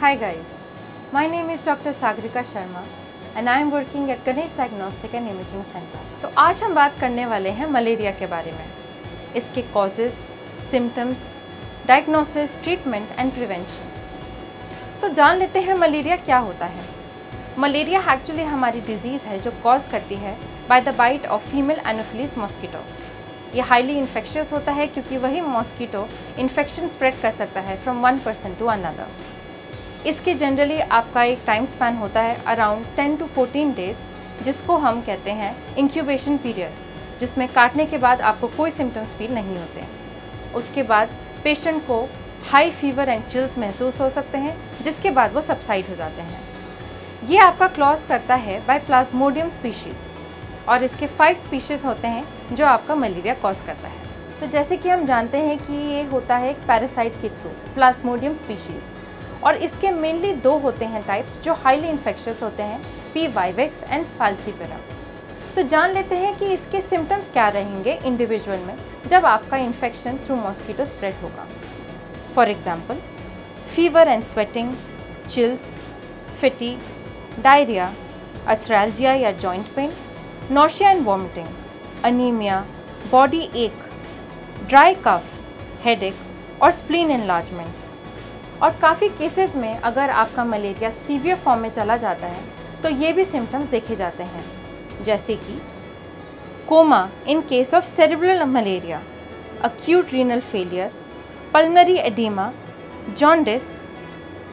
Hi guys, my name is Dr. Sagrika Sharma and I am working at Ganesh Diagnostic and Imaging Center. तो आज हम बात करने वाले हैं मलेरिया के बारे में, इसके causes, symptoms, diagnosis, treatment and prevention. तो जान लेते हैं मलेरिया क्या होता है। मलेरिया एक्चुअली हमारी डिजीज़ है जो कॉज करती है by the bite of female anopheles mosquito. ये हाईली इन्फेक्शियस होता है क्योंकि वही मॉस्किटो इन्फेक्शन स्प्रेड कर सकता है from one person to another. इसके जनरली आपका एक टाइम स्पैन होता है अराउंड 10 to 14 डेज़, जिसको हम कहते हैं इंक्यूबेशन पीरियड, जिसमें काटने के बाद आपको कोई सिम्टम्स फील नहीं होते। उसके बाद पेशेंट को हाई फीवर एंड चिल्स महसूस हो सकते हैं, जिसके बाद वो सबसाइड हो जाते हैं। ये आपका क्लॉज करता है बाय प्लाज्मोडियम स्पीशीज़ और इसके 5 स्पीशीज़ होते हैं जो आपका मलेरिया कॉज करता है। तो जैसे कि हम जानते हैं कि ये होता है एक पैरासाइट के थ्रू, प्लाज्मोडियम स्पीशीज़, और इसके मेनली 2 होते हैं टाइप्स जो हाईली इन्फेक्शियस होते हैं, पी वाइवेक्स एंड फाल्सीपेरम। तो जान लेते हैं कि इसके सिम्टम्स क्या रहेंगे इंडिविजुअल में जब आपका इन्फेक्शन थ्रू मॉस्किटो स्प्रेड होगा। For example, fever and sweating, chills, fatigue, diarrhoea, arthralgia या joint pain, nausea and vomiting, anaemia, body ache, dry cough, headache और स्प्लीन एनलार्जमेंट। और काफ़ी केसेस में अगर आपका मलेरिया सीवियर फॉर्म में चला जाता है तो ये भी सिम्टम्स देखे जाते हैं, जैसे कि coma in case of cerebral malaria, acute renal failure, pulmonary oedema, jaundice,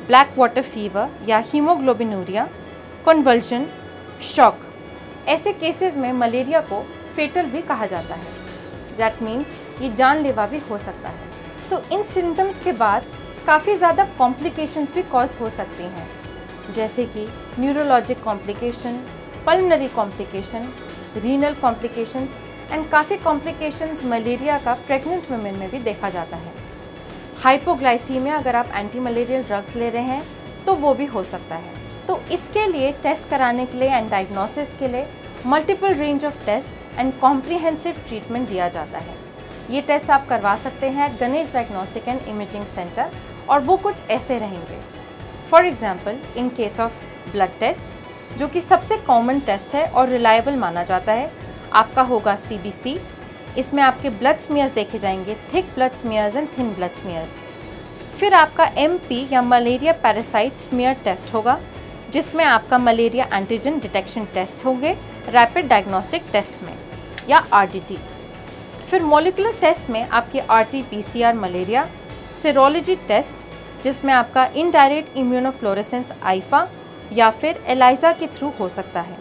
black water fever या हीमोग्लोबिनूरिया, कन्वल्जन, शॉक। ऐसे केसेस में मलेरिया को फेटल भी कहा जाता है, दैट मीन्स ये जानलेवा भी हो सकता है। तो इन सिम्टम्स के बाद काफ़ी ज़्यादा कॉम्प्लिकेशंस भी कॉज हो सकती हैं, जैसे कि neurologic complication, pulmonary complication, renal complications and काफ़ी कॉम्प्लिकेशंस मलेरिया का प्रेग्नेंट वुमेन में भी देखा जाता है। हाइपोग्लाइसीमिया, अगर आप एंटी मलेरियल ड्रग्स ले रहे हैं तो वो भी हो सकता है। तो इसके लिए टेस्ट कराने के लिए एंड डायग्नोसिस के लिए multiple range of test and comprehensive treatment दिया जाता है। ये टेस्ट आप करवा सकते हैं Ganesh diagnostic and imaging centre, और वो कुछ ऐसे रहेंगे। For example, in case of blood test, जो कि सबसे कॉमन टेस्ट है और रिलायबल माना जाता है, आपका होगा CBC। इसमें आपके ब्लड स्मीयर्स देखे जाएंगे, thick blood smears and thin blood smears. फिर आपका MP या मलेरिया पैरासाइट स्मीयर टेस्ट होगा, जिसमें आपका मलेरिया एंटीजन डिटेक्शन टेस्ट होंगे रैपिड डायग्नोस्टिक टेस्ट में या RDT। फिर मॉलिकुलर टेस्ट में आपके RT-PCR मलेरिया, सीरोलॉजी टेस्ट जिसमें आपका इनडायरेक्ट इम्यूनोफ्लोरेसेंस आइफा या फिर एलाइजा के थ्रू हो सकता है,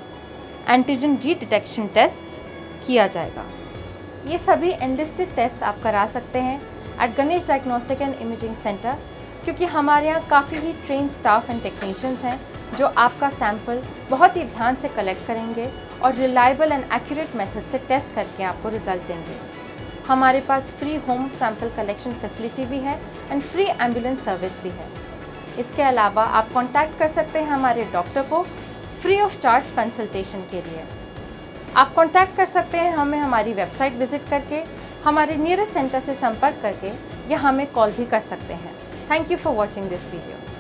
एंटीजन डी डिटेक्शन टेस्ट किया जाएगा। ये सभी एनलिस्टेड टेस्ट आप करा सकते हैं at Ganesh diagnostic and imaging centre, क्योंकि हमारे यहाँ काफ़ी ही ट्रेन स्टाफ एंड टेक्नीशियंस हैं जो आपका सैंपल बहुत ही ध्यान से कलेक्ट करेंगे और रिलायबल एंड एक्यूरेट मेथड से टेस्ट करके आपको रिजल्ट देंगे। हमारे पास free home sample collection facility भी है एंड फ्री एम्बुलेंस सर्विस भी है। इसके अलावा आप कांटेक्ट कर सकते हैं हमारे डॉक्टर को फ्री ऑफ चार्ज कंसल्टेशन के लिए। आप कांटेक्ट कर सकते हैं हमें हमारी वेबसाइट विजिट करके, हमारे नियरेस्ट सेंटर से संपर्क करके, या हमें कॉल भी कर सकते हैं। Thank you for watching this video.